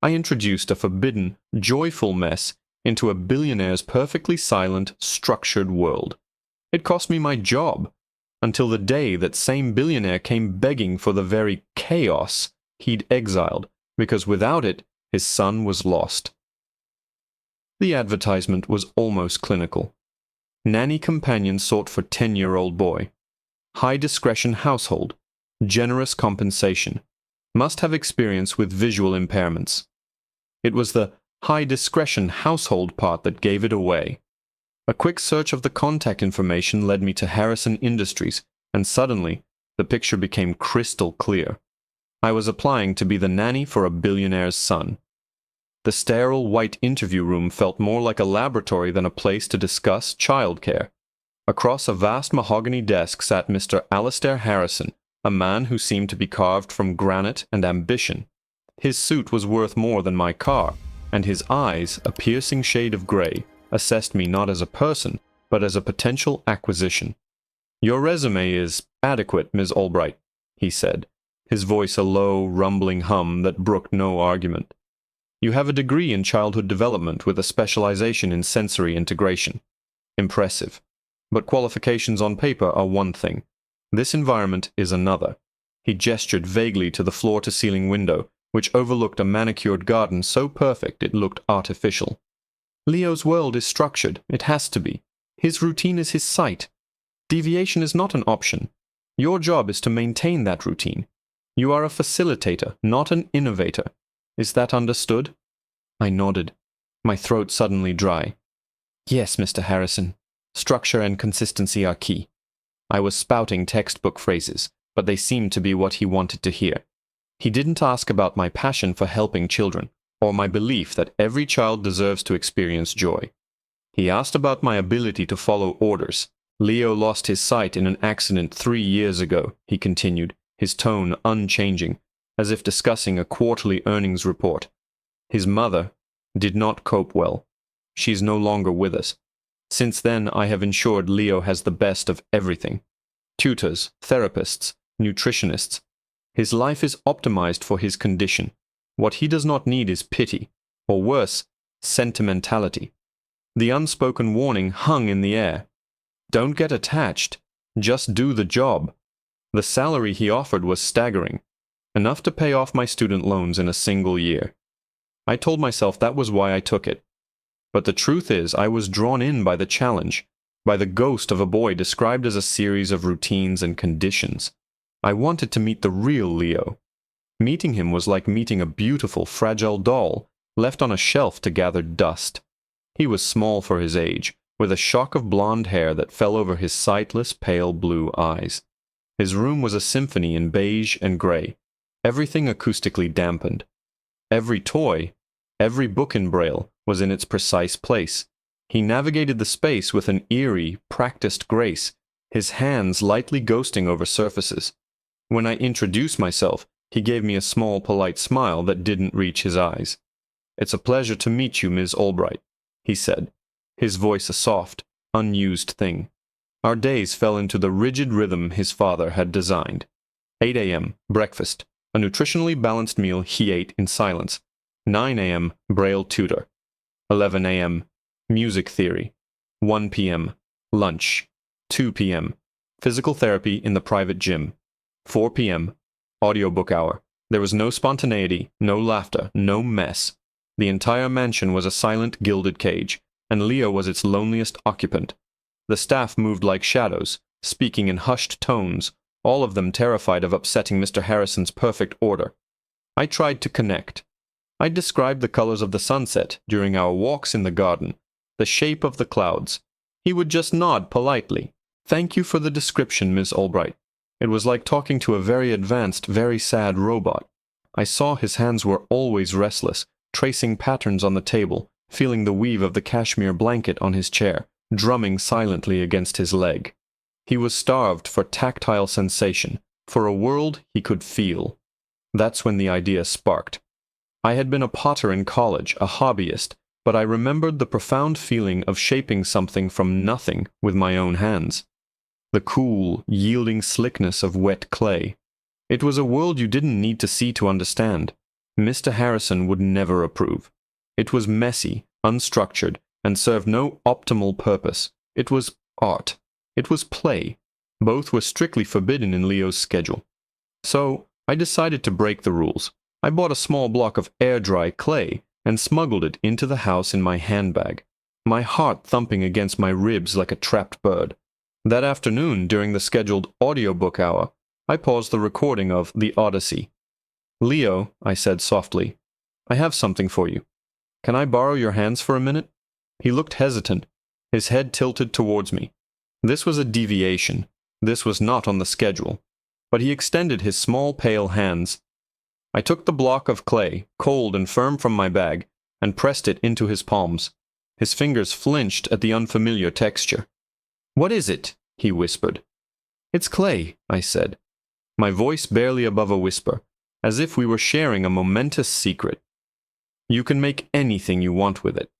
I introduced a forbidden, joyful mess into a billionaire's perfectly silent, structured world. It cost me my job, until the day that same billionaire came begging for the very chaos he'd exiled, because without it, his son was lost. The advertisement was almost clinical. Nanny companion sought for 10-year-old boy. High discretion household. Generous compensation. Must have experience with visual impairments. It was the high discretion household part that gave it away. A quick search of the contact information led me to Harrison Industries, and suddenly, the picture became crystal clear. I was applying to be the nanny for a billionaire's son. The sterile white interview room felt more like a laboratory than a place to discuss childcare. Across a vast mahogany desk sat Mr. Alastair Harrison, a man who seemed to be carved from granite and ambition. His suit was worth more than my car, and his eyes, a piercing shade of gray, assessed me not as a person, but as a potential acquisition. "Your resume is adequate, Ms. Albright," he said, his voice a low, rumbling hum that brooked no argument. "You have a degree in childhood development with a specialization in sensory integration. Impressive. But qualifications on paper are one thing. This environment is another." He gestured vaguely to the floor-to-ceiling window, which overlooked a manicured garden so perfect it looked artificial. "Leo's world is structured. It has to be. His routine is his sight. Deviation is not an option. Your job is to maintain that routine. You are a facilitator, not an innovator. Is that understood?" I nodded, my throat suddenly dry. "Yes, Mr. Harrison. Structure and consistency are key." I was spouting textbook phrases, but they seemed to be what he wanted to hear. He didn't ask about my passion for helping children, or my belief that every child deserves to experience joy. He asked about my ability to follow orders. "Leo lost his sight in an accident 3 years ago," he continued, his tone unchanging, as if discussing a quarterly earnings report. "His mother did not cope well. She is no longer with us. Since then, I have ensured Leo has the best of everything. Tutors, therapists, nutritionists. His life is optimized for his condition. What he does not need is pity, or worse, sentimentality." The unspoken warning hung in the air. Don't get attached. Just do the job. The salary he offered was staggering, enough to pay off my student loans in a single year. I told myself that was why I took it. But the truth is, I was drawn in by the challenge, by the ghost of a boy described as a series of routines and conditions. I wanted to meet the real Leo. Meeting him was like meeting a beautiful, fragile doll left on a shelf to gather dust. He was small for his age, with a shock of blonde hair that fell over his sightless, pale blue eyes. His room was a symphony in beige and gray, everything acoustically dampened. Every toy, every book in Braille, was in its precise place. He navigated the space with an eerie, practiced grace, his hands lightly ghosting over surfaces. When I introduced myself, he gave me a small, polite smile that didn't reach his eyes. "It's a pleasure to meet you, Ms. Albright," he said, his voice a soft, unused thing. Our days fell into the rigid rhythm his father had designed. 8 a.m., breakfast, a nutritionally balanced meal he ate in silence. 9 a.m., Braille tutor. 11 a.m., music theory. 1 p.m., lunch. 2 p.m., physical therapy in the private gym. 4 p.m., audiobook hour. There was no spontaneity, no laughter, no mess. The entire mansion was a silent, gilded cage, and Leo was its loneliest occupant. The staff moved like shadows, speaking in hushed tones, all of them terrified of upsetting Mr. Harrison's perfect order. I tried to connect. I described the colors of the sunset during our walks in the garden, the shape of the clouds. He would just nod politely. "Thank you for the description, Miss Albright." It was like talking to a very advanced, very sad robot. I saw his hands were always restless, tracing patterns on the table, feeling the weave of the cashmere blanket on his chair, drumming silently against his leg. He was starved for tactile sensation, for a world he could feel. That's when the idea sparked. I had been a potter in college, a hobbyist, but I remembered the profound feeling of shaping something from nothing with my own hands. The cool, yielding slickness of wet clay. It was a world you didn't need to see to understand. Mr. Harrison would never approve. It was messy, unstructured, and served no optimal purpose. It was art. It was play. Both were strictly forbidden in Leo's schedule. So, I decided to break the rules. I bought a small block of air-dry clay and smuggled it into the house in my handbag, my heart thumping against my ribs like a trapped bird. That afternoon, during the scheduled audiobook hour, I paused the recording of The Odyssey. "Leo," I said softly, "I have something for you. Can I borrow your hands for a minute?" He looked hesitant, his head tilted towards me. This was a deviation. This was not on the schedule. But he extended his small, pale hands. I took the block of clay, cold and firm from my bag, and pressed it into his palms. His fingers flinched at the unfamiliar texture. "What is it?" he whispered. "It's clay," I said, my voice barely above a whisper, as if we were sharing a momentous secret. "You can make anything you want with it."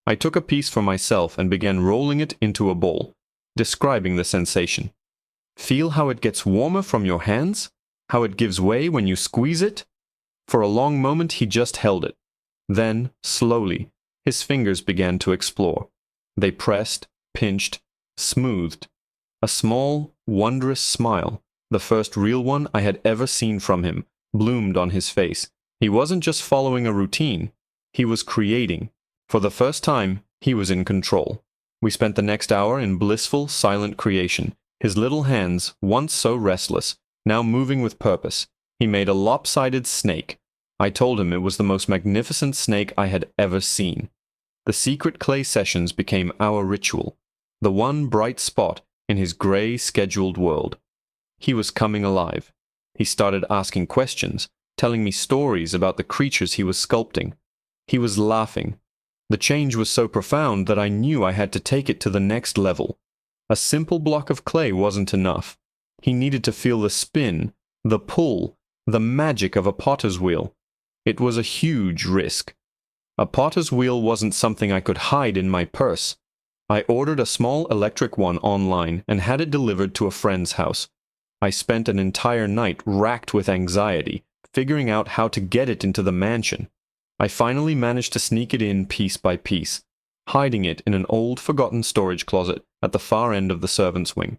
I took a piece for myself and began rolling it into a bowl, describing the sensation. "Feel how it gets warmer from your hands? How it gives way when you squeeze it?" For a long moment he just held it. Then, slowly, his fingers began to explore. They pressed, pinched, smoothed. A small, wondrous smile, the first real one I had ever seen from him, bloomed on his face. He wasn't just following a routine. He was creating. For the first time, he was in control. We spent the next hour in blissful, silent creation, his little hands, once so restless, now moving with purpose. He made a lopsided snake. I told him it was the most magnificent snake I had ever seen. The secret clay sessions became our ritual, the one bright spot in his gray, scheduled world. He was coming alive. He started asking questions, telling me stories about the creatures he was sculpting. He was laughing. The change was so profound that I knew I had to take it to the next level. A simple block of clay wasn't enough. He needed to feel the spin, the pull, the magic of a potter's wheel. It was a huge risk. A potter's wheel wasn't something I could hide in my purse. I ordered a small electric one online and had it delivered to a friend's house. I spent an entire night racked with anxiety, figuring out how to get it into the mansion. I finally managed to sneak it in piece by piece, hiding it in an old, forgotten storage closet at the far end of the servants' wing.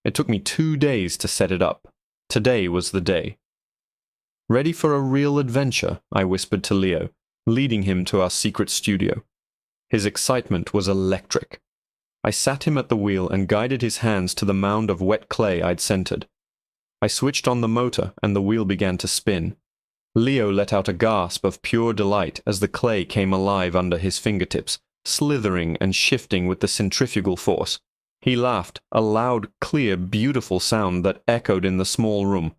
It took me 2 days to set it up. Today was the day. "Ready for a real adventure?" I whispered to Leo, leading him to our secret studio. His excitement was electric. I sat him at the wheel and guided his hands to the mound of wet clay I'd centered. I switched on the motor and the wheel began to spin. Leo let out a gasp of pure delight as the clay came alive under his fingertips, slithering and shifting with the centrifugal force. He laughed, a loud, clear, beautiful sound that echoed in the small room.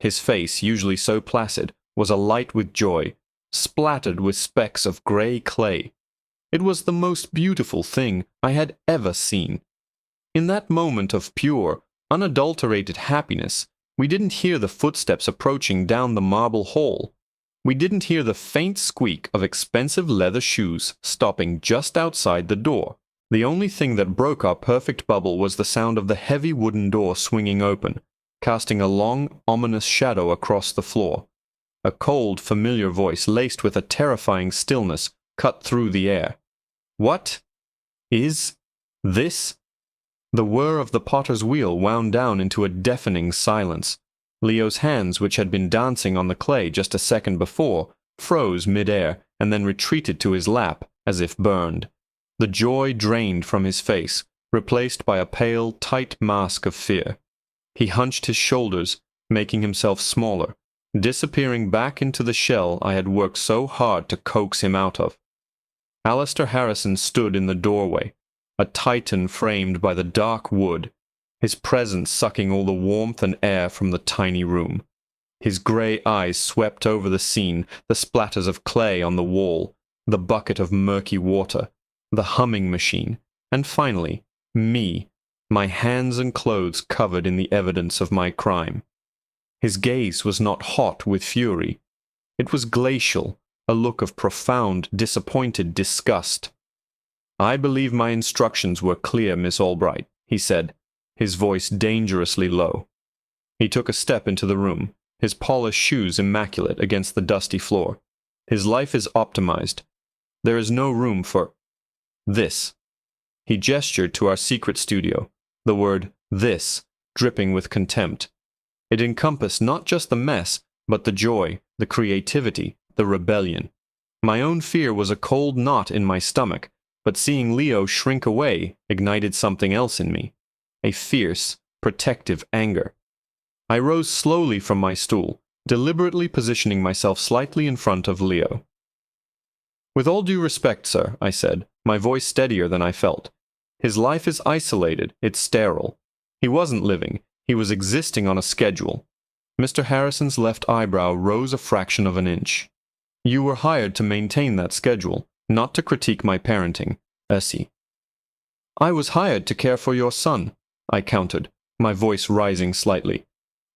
His face, usually so placid, was alight with joy, splattered with specks of gray clay. It was the most beautiful thing I had ever seen. In that moment of pure, unadulterated happiness, we didn't hear the footsteps approaching down the marble hall. We didn't hear the faint squeak of expensive leather shoes stopping just outside the door. The only thing that broke our perfect bubble was the sound of the heavy wooden door swinging open, casting a long, ominous shadow across the floor. A cold, familiar voice laced with a terrifying stillness cut through the air. "What is this?" The whir of the potter's wheel wound down into a deafening silence. Leo's hands, which had been dancing on the clay just a second before, froze mid-air and then retreated to his lap as if burned. The joy drained from his face, replaced by a pale, tight mask of fear. He hunched his shoulders, making himself smaller, disappearing back into the shell I had worked so hard to coax him out of. Alistair Harrison stood in the doorway, a titan framed by the dark wood, his presence sucking all the warmth and air from the tiny room. His grey eyes swept over the scene, the splatters of clay on the wall, the bucket of murky water, the humming machine, and finally, me, my hands and clothes covered in the evidence of my crime. His gaze was not hot with fury. It was glacial, a look of profound, disappointed disgust. "I believe my instructions were clear, Miss Albright," he said, his voice dangerously low. He took a step into the room, his polished shoes immaculate against the dusty floor. His life is optimized. There is no room for this. He gestured to our secret studio, the word this dripping with contempt. It encompassed not just the mess, but the joy, the creativity, the rebellion. My own fear was a cold knot in my stomach, but seeing Leo shrink away ignited something else in me, a fierce, protective anger. I rose slowly from my stool, deliberately positioning myself slightly in front of Leo. "With all due respect, sir," I said, my voice steadier than I felt. "His life is isolated, it's sterile. He wasn't living, he was existing on a schedule." Mr. Harrison's left eyebrow rose a fraction of an inch. "You were hired to maintain that schedule, not to critique my parenting, Essie." "I was hired to care for your son," I countered, my voice rising slightly.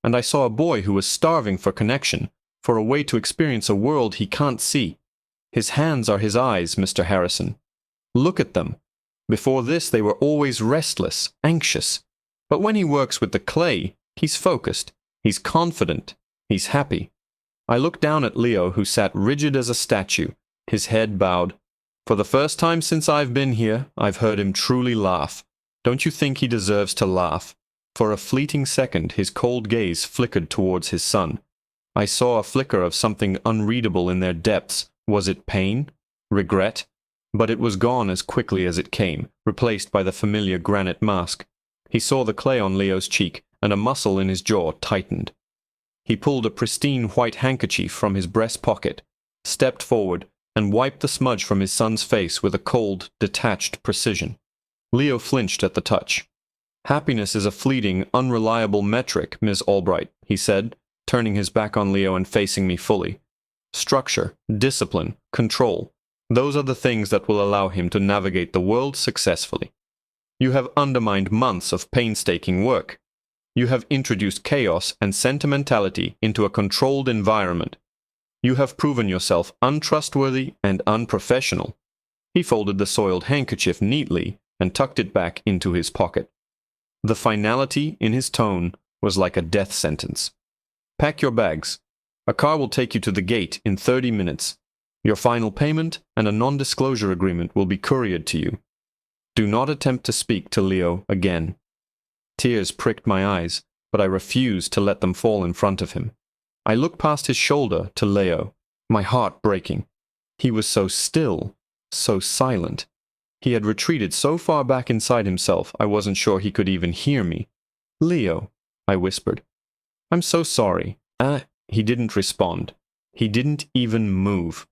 "And I saw a boy who was starving for connection, for a way to experience a world he can't see. His hands are his eyes, Mr. Harrison. Look at them. Before this they were always restless, anxious. But when he works with the clay, he's focused, he's confident, he's happy." I looked down at Leo, who sat rigid as a statue, his head bowed. For the first time since I've been here, I've heard him truly laugh. Don't you think he deserves to laugh? For a fleeting second, his cold gaze flickered towards his son. I saw a flicker of something unreadable in their depths. Was it pain? Regret? But it was gone as quickly as it came, replaced by the familiar granite mask. He saw the clay on Leo's cheek, and a muscle in his jaw tightened. He pulled a pristine white handkerchief from his breast pocket, stepped forward, and wiped the smudge from his son's face with a cold, detached precision. Leo flinched at the touch. "Happiness is a fleeting, unreliable metric, Miss Albright," he said, turning his back on Leo and facing me fully. "Structure, discipline, control, those are the things that will allow him to navigate the world successfully. You have undermined months of painstaking work. You have introduced chaos and sentimentality into a controlled environment. You have proven yourself untrustworthy and unprofessional." He folded the soiled handkerchief neatly and tucked it back into his pocket. The finality in his tone was like a death sentence. "Pack your bags. A car will take you to the gate in 30 minutes. Your final payment and a non-disclosure agreement will be couriered to you. Do not attempt to speak to Leo again." Tears pricked my eyes, but I refused to let them fall in front of him. I looked past his shoulder to Leo, my heart breaking. He was so still, so silent. He had retreated so far back inside himself I wasn't sure he could even hear me. "Leo," I whispered. "I'm so sorry." He didn't respond. He didn't even move.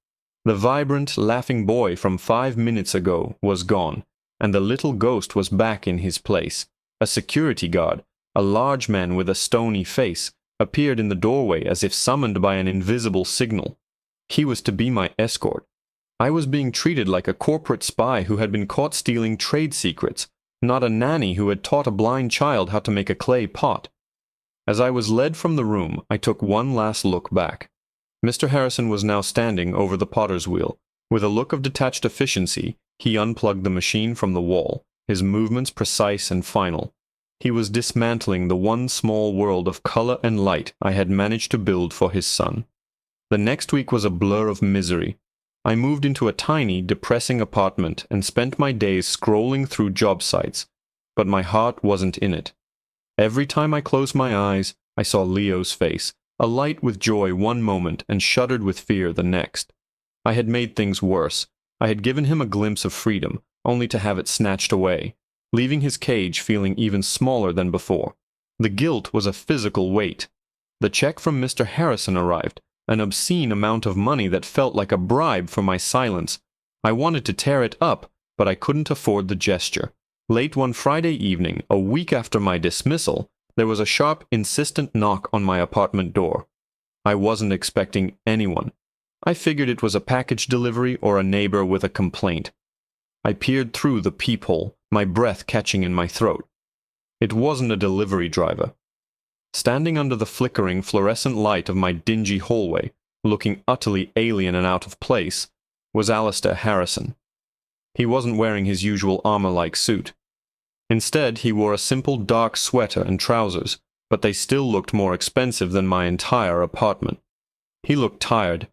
The vibrant, laughing boy from 5 minutes ago was gone, and the little ghost was back in his place. A security guard, a large man with a stony face, appeared in the doorway as if summoned by an invisible signal. He was to be my escort. I was being treated like a corporate spy who had been caught stealing trade secrets, not a nanny who had taught a blind child how to make a clay pot. As I was led from the room, I took one last look back. Mr. Harrison was now standing over the potter's wheel. With a look of detached efficiency, he unplugged the machine from the wall, his movements precise and final. He was dismantling the one small world of color and light I had managed to build for his son. The next week was a blur of misery. I moved into a tiny, depressing apartment and spent my days scrolling through job sites, but my heart wasn't in it. Every time I closed my eyes, I saw Leo's face, alight with joy one moment and shuddered with fear the next. I had made things worse. I had given him a glimpse of freedom, only to have it snatched away, leaving his cage feeling even smaller than before. The guilt was a physical weight. The check from Mr. Harrison arrived, an obscene amount of money that felt like a bribe for my silence. I wanted to tear it up, but I couldn't afford the gesture. Late one Friday evening, a week after my dismissal, there was a sharp, insistent knock on my apartment door. I wasn't expecting anyone. I figured it was a package delivery or a neighbor with a complaint. I peered through the peephole, my breath catching in my throat. It wasn't a delivery driver. Standing under the flickering fluorescent light of my dingy hallway, looking utterly alien and out of place, was Alistair Harrison. He wasn't wearing his usual armor-like suit. Instead, he wore a simple dark sweater and trousers, but they still looked more expensive than my entire apartment. He looked tired.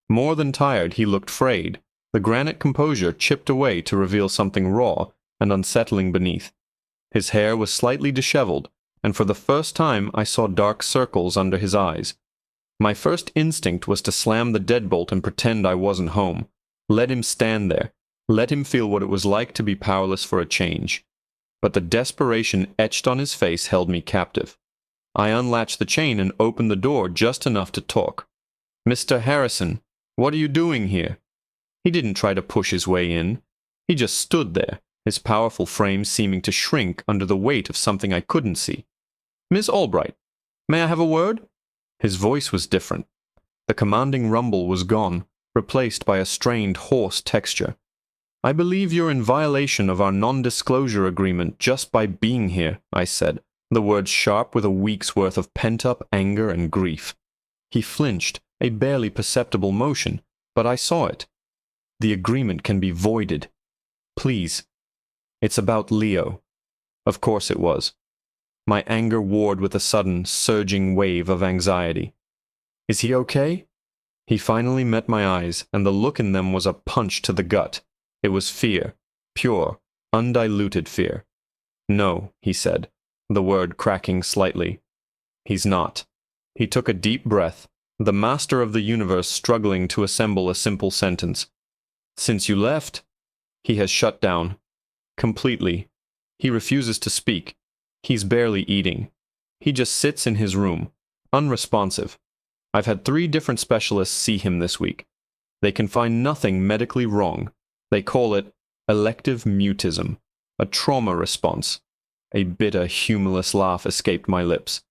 More than tired, he looked frayed, the granite composure chipped away to reveal something raw and unsettling beneath. His hair was slightly disheveled, and for the first time I saw dark circles under his eyes. My first instinct was to slam the deadbolt and pretend I wasn't home. Let him stand there. Let him feel what it was like to be powerless for a change. But the desperation etched on his face held me captive. I unlatched the chain and opened the door just enough to talk. "Mr. Harrison, what are you doing here?" He didn't try to push his way in. He just stood there, his powerful frame seeming to shrink under the weight of something I couldn't see. "Miss Albright, may I have a word?" His voice was different. The commanding rumble was gone, replaced by a strained, hoarse texture. "I believe you're in violation of our non-disclosure agreement just by being here," I said, the words sharp with a week's worth of pent-up anger and grief. He flinched, a barely perceptible motion, but I saw it. "The agreement can be voided. Please." "It's about Leo." Of course it was. My anger warred with a sudden, surging wave of anxiety. "Is he okay?" He finally met my eyes, and the look in them was a punch to the gut. It was fear, pure, undiluted fear. "No," he said, the word cracking slightly. "He's not." He took a deep breath, the master of the universe struggling to assemble a simple sentence. "Since you left?" He has shut down. Completely. He refuses to speak. He's barely eating. He just sits in his room, unresponsive. I've had 3 different specialists see him this week. They can find nothing medically wrong. They call it elective mutism, a trauma response. A bitter, humorless laugh escaped my lips.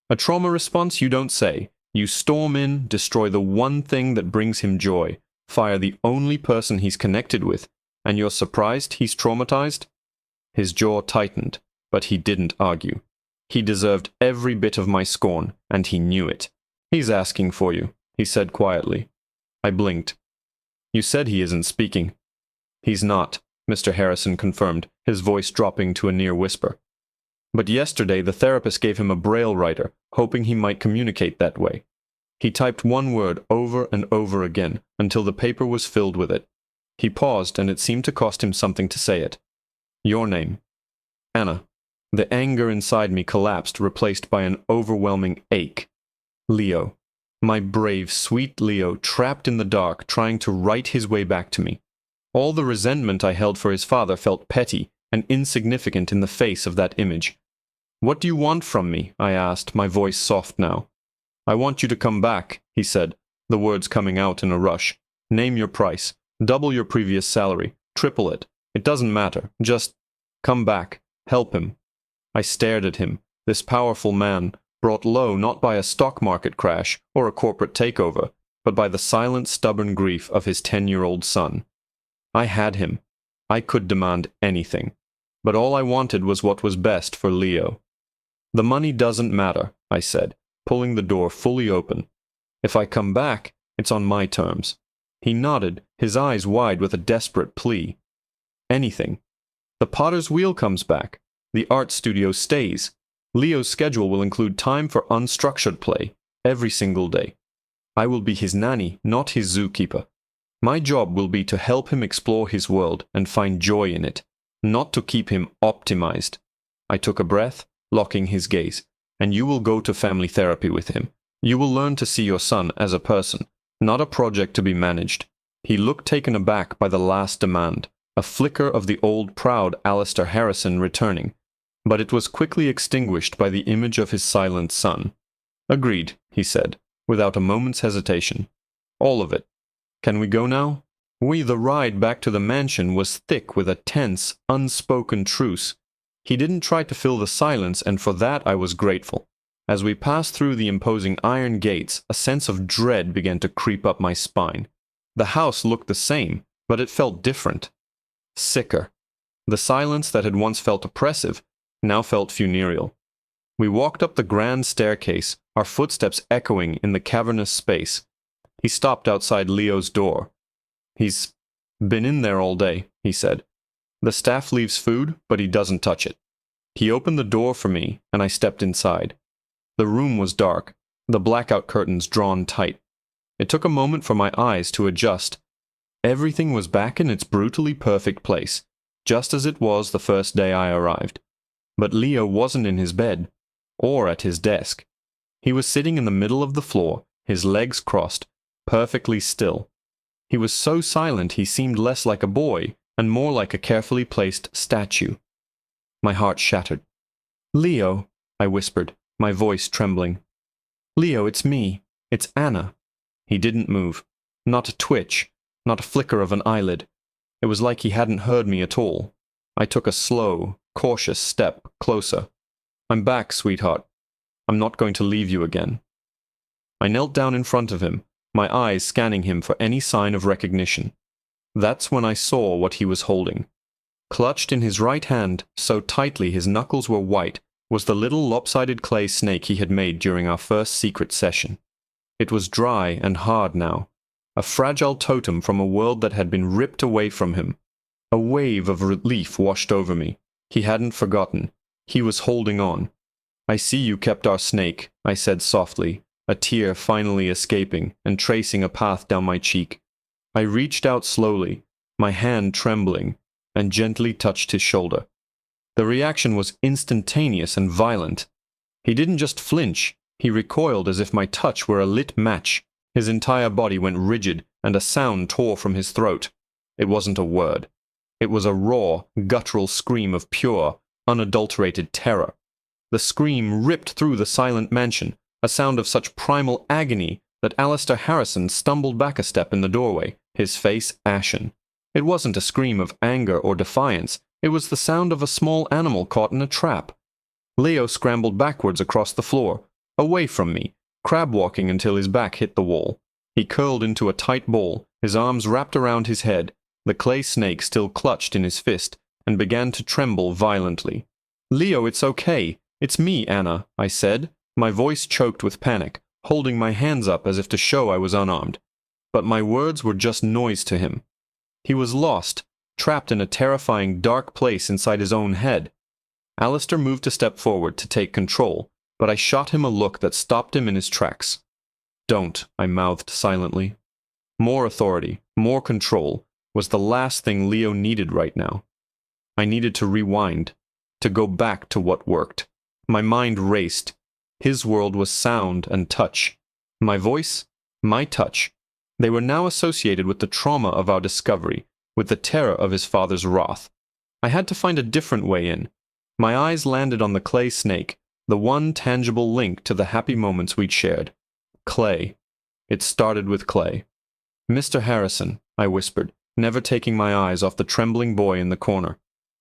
A trauma response, you don't say. You storm in, destroy the one thing that brings him joy, fire the only person he's connected with, and you're surprised he's traumatized? His jaw tightened, but he didn't argue. He deserved every bit of my scorn, and he knew it. "He's asking for you," he said quietly. I blinked. "You said he isn't speaking." "He's not," Mr. Harrison confirmed, his voice dropping to a near whisper. "But yesterday the therapist gave him a braille writer, hoping he might communicate that way. He typed one word over and over again, until the paper was filled with it. He paused, and it seemed to cost him something to say it. Your name." "Anna." The anger inside me collapsed, replaced by an overwhelming ache. Leo. My brave, sweet Leo, trapped in the dark, trying to write his way back to me. All the resentment I held for his father felt petty and insignificant in the face of that image. "What do you want from me?" I asked, my voice soft now. "I want you to come back," he said, the words coming out in a rush. "Name your price. Double your previous salary. Triple it. It doesn't matter. Just come back. Help him." I stared at him, this powerful man, brought low not by a stock market crash or a corporate takeover, but by the silent, stubborn grief of his 10-year-old son. I had him. I could demand anything. But all I wanted was what was best for Leo. "The money doesn't matter," I said, pulling the door fully open. "If I come back, it's on my terms." He nodded, his eyes wide with a desperate plea. "Anything. The Potter's Wheel comes back. The art studio stays. Leo's schedule will include time for unstructured play, every single day. I will be his nanny, not his zookeeper. My job will be to help him explore his world and find joy in it, not to keep him optimized." I took a breath, locking his gaze. "And you will go to family therapy with him. You will learn to see your son as a person, not a project to be managed." He looked taken aback by the last demand, a flicker of the old proud Alistair Harrison returning, but it was quickly extinguished by the image of his silent son. "Agreed," he said, without a moment's hesitation. "All of it. Can we go now?" The ride back to the mansion was thick with a tense, unspoken truce. He didn't try to fill the silence, and for that I was grateful. As we passed through the imposing iron gates, a sense of dread began to creep up my spine. The house looked the same, but it felt different. Sicker. The silence that had once felt oppressive now felt funereal. We walked up the grand staircase, our footsteps echoing in the cavernous space. He stopped outside Leo's door. "He's been in there all day," he said. "The staff leaves food, but he doesn't touch it." He opened the door for me, and I stepped inside. The room was dark, the blackout curtains drawn tight. It took a moment for my eyes to adjust. Everything was back in its brutally perfect place, just as it was the first day I arrived. But Leo wasn't in his bed, or at his desk. He was sitting in the middle of the floor, his legs crossed, perfectly still. He was so silent he seemed less like a boy and more like a carefully placed statue. My heart shattered. "Leo," I whispered, my voice trembling. "Leo, it's me. It's Anna." He didn't move. Not a twitch, not a flicker of an eyelid. It was like he hadn't heard me at all. I took a slow, cautious step closer. "I'm back, sweetheart. I'm not going to leave you again." I knelt down in front of him, my eyes scanning him for any sign of recognition. That's when I saw what he was holding. Clutched in his right hand, so tightly his knuckles were white, was the little lopsided clay snake he had made during our first secret session. It was dry and hard now, a fragile totem from a world that had been ripped away from him. A wave of relief washed over me. He hadn't forgotten. He was holding on. "I see you kept our snake," I said softly, a tear finally escaping and tracing a path down my cheek. I reached out slowly, my hand trembling, and gently touched his shoulder. The reaction was instantaneous and violent. He didn't just flinch, he recoiled as if my touch were a lit match. His entire body went rigid, and a sound tore from his throat. It wasn't a word. It was a raw, guttural scream of pure, unadulterated terror. The scream ripped through the silent mansion, a sound of such primal agony that Alistair Harrison stumbled back a step in the doorway, his face ashen. It wasn't a scream of anger or defiance. It was the sound of a small animal caught in a trap. Leo scrambled backwards across the floor, away from me, crab-walking until his back hit the wall. He curled into a tight ball, his arms wrapped around his head, the clay snake still clutched in his fist, and began to tremble violently. "Leo, it's okay. It's me, Anna," I said, my voice choked with panic, holding my hands up as if to show I was unarmed. But my words were just noise to him. He was lost, trapped in a terrifying dark place inside his own head. Alistair moved a step forward to take control, but I shot him a look that stopped him in his tracks. "Don't," I mouthed silently. More authority, more control, was the last thing Leo needed right now. I needed to rewind, to go back to what worked. My mind raced. His world was sound and touch. My voice, my touch. They were now associated with the trauma of our discovery, with the terror of his father's wrath. I had to find a different way in. My eyes landed on the clay snake, the one tangible link to the happy moments we'd shared. Clay. It started with clay. "Mr. Harrison," I whispered, never taking my eyes off the trembling boy in the corner.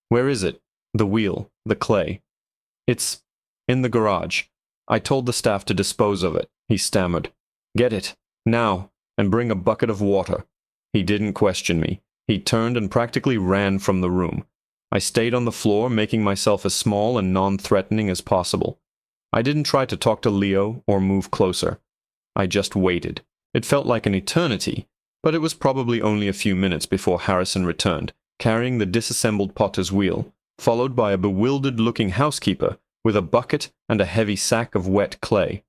"Where is it? The wheel, the clay." "It's in the garage. I told the staff to dispose of it," he stammered. "Get it, now, and bring a bucket of water." He didn't question me. He turned and practically ran from the room. I stayed on the floor, making myself as small and non-threatening as possible. I didn't try to talk to Leo or move closer. I just waited. It felt like an eternity, but it was probably only a few minutes before Harrison returned, carrying the disassembled potter's wheel, followed by a bewildered-looking housekeeper with a bucket and a heavy sack of wet clay.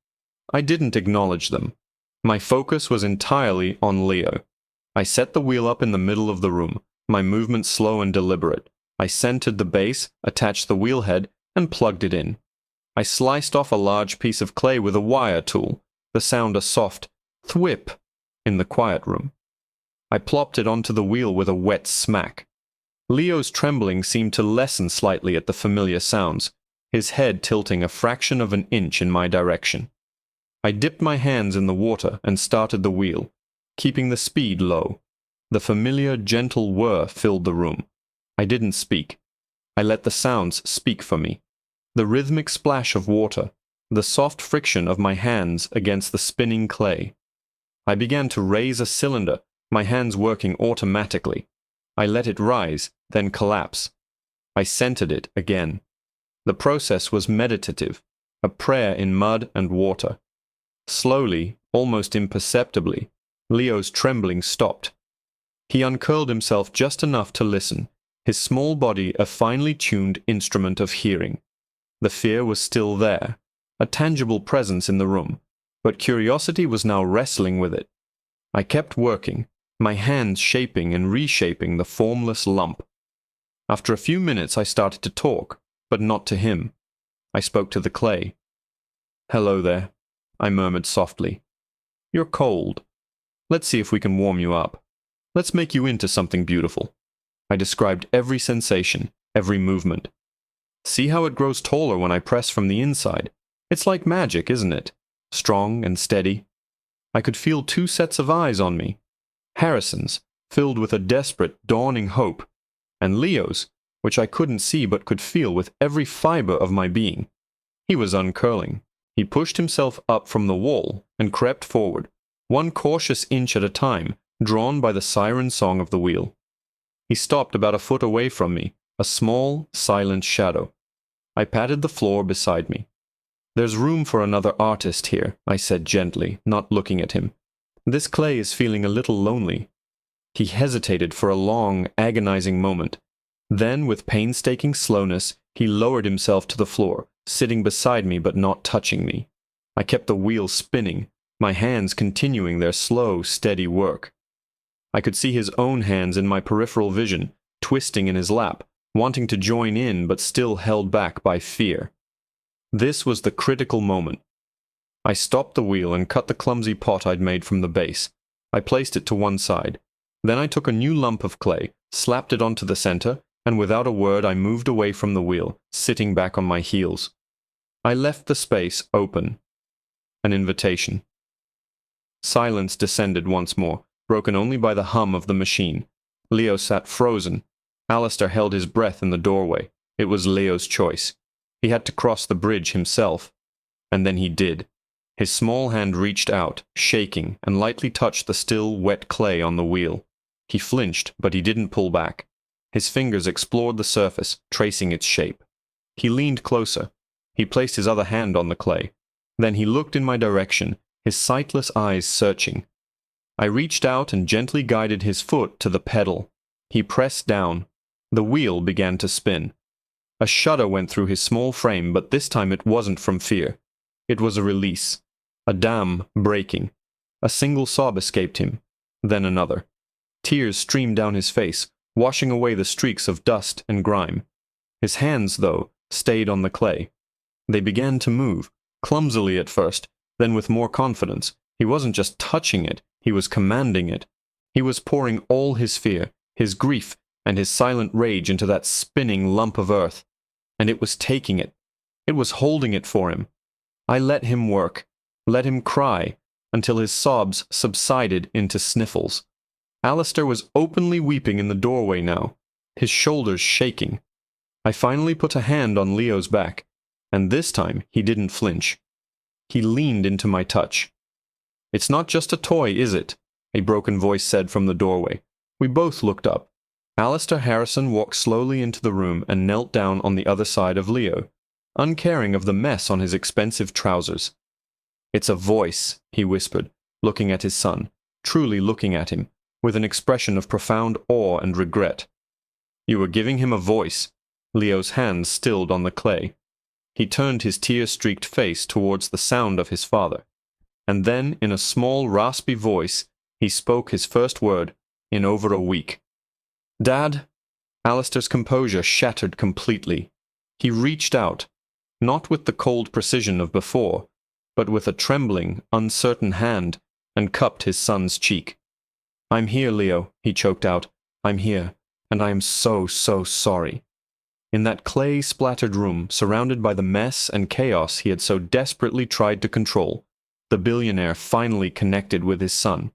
I didn't acknowledge them. My focus was entirely on Leo. I set the wheel up in the middle of the room, my movements slow and deliberate. I centered the base, attached the wheel head, and plugged it in. I sliced off a large piece of clay with a wire tool, the sound a soft thwip in the quiet room. I plopped it onto the wheel with a wet smack. Leo's trembling seemed to lessen slightly at the familiar sounds, his head tilting a fraction of an inch in my direction. I dipped my hands in the water and started the wheel, keeping the speed low. The familiar, gentle whir filled the room. I didn't speak. I let the sounds speak for me. The rhythmic splash of water, the soft friction of my hands against the spinning clay. I began to raise a cylinder, my hands working automatically. I let it rise, then collapse. I centered it again. The process was meditative, a prayer in mud and water. Slowly, almost imperceptibly, Leo's trembling stopped. He uncurled himself just enough to listen, his small body a finely tuned instrument of hearing. The fear was still there, a tangible presence in the room, but curiosity was now wrestling with it. I kept working, my hands shaping and reshaping the formless lump. After a few minutes I started to talk, but not to him. I spoke to the clay. "Hello there," I murmured softly. "You're cold. Let's see if we can warm you up. Let's make you into something beautiful." I described every sensation, every movement. "See how it grows taller when I press from the inside? It's like magic, isn't it? Strong and steady." I could feel two sets of eyes on me. Harrison's, filled with a desperate, dawning hope, and Leo's, which I couldn't see but could feel with every fiber of my being. He was uncurling. He pushed himself up from the wall and crept forward, one cautious inch at a time, drawn by the siren song of the wheel. He stopped about a foot away from me, a small, silent shadow. I patted the floor beside me. "There's room for another artist here," I said gently, not looking at him. "This clay is feeling a little lonely." He hesitated for a long, agonizing moment. Then, with painstaking slowness, he lowered himself to the floor, sitting beside me but not touching me. I kept the wheel spinning, my hands continuing their slow, steady work. I could see his own hands in my peripheral vision, twisting in his lap, wanting to join in but still held back by fear. This was the critical moment. I stopped the wheel and cut the clumsy pot I'd made from the base. I placed it to one side. Then I took a new lump of clay, slapped it onto the center, and without a word I moved away from the wheel, sitting back on my heels. I left the space open. An invitation. Silence descended once more, broken only by the hum of the machine. Leo sat frozen. Alistair held his breath in the doorway. It was Leo's choice. He had to cross the bridge himself. And then he did. His small hand reached out, shaking, and lightly touched the still, wet clay on the wheel. He flinched, but he didn't pull back. His fingers explored the surface, tracing its shape. He leaned closer. He placed his other hand on the clay. Then he looked in my direction, his sightless eyes searching. I reached out and gently guided his foot to the pedal. He pressed down. The wheel began to spin. A shudder went through his small frame, but this time it wasn't from fear. It was a release. A dam breaking. A single sob escaped him, then another. Tears streamed down his face, washing away the streaks of dust and grime. His hands, though, stayed on the clay. They began to move, clumsily at first, then with more confidence. He wasn't just touching it, he was commanding it. He was pouring all his fear, his grief, and his silent rage into that spinning lump of earth. And it was taking it. It was holding it for him. I let him work, let him cry, until his sobs subsided into sniffles. Alistair was openly weeping in the doorway now, his shoulders shaking. I finally put a hand on Leo's back, and this time he didn't flinch. He leaned into my touch. "It's not just a toy, is it?" a broken voice said from the doorway. We both looked up. Alistair Harrison walked slowly into the room and knelt down on the other side of Leo, uncaring of the mess on his expensive trousers. "It's a voice," he whispered, looking at his son, truly looking at him, with an expression of profound awe and regret. "You were giving him a voice." Leo's hands stilled on the clay. He turned his tear-streaked face towards the sound of his father, and then, in a small, raspy voice, he spoke his first word in over a week. "Dad?" Alistair's composure shattered completely. He reached out, not with the cold precision of before, but with a trembling, uncertain hand, and cupped his son's cheek. "I'm here, Leo," he choked out. "I'm here, and I am so, so sorry." In that clay-splattered room, surrounded by the mess and chaos he had so desperately tried to control, the billionaire finally connected with his son.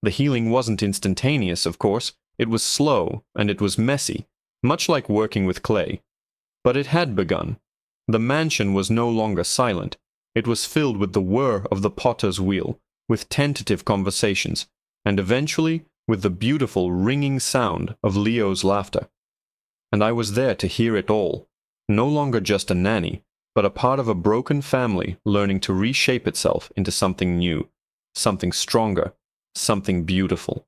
The healing wasn't instantaneous, of course. It was slow, and it was messy, much like working with clay. But it had begun. The mansion was no longer silent. It was filled with the whir of the potter's wheel, with tentative conversations, and eventually with the beautiful, ringing sound of Leo's laughter. And I was there to hear it all, no longer just a nanny, but a part of a broken family learning to reshape itself into something new, something stronger, something beautiful.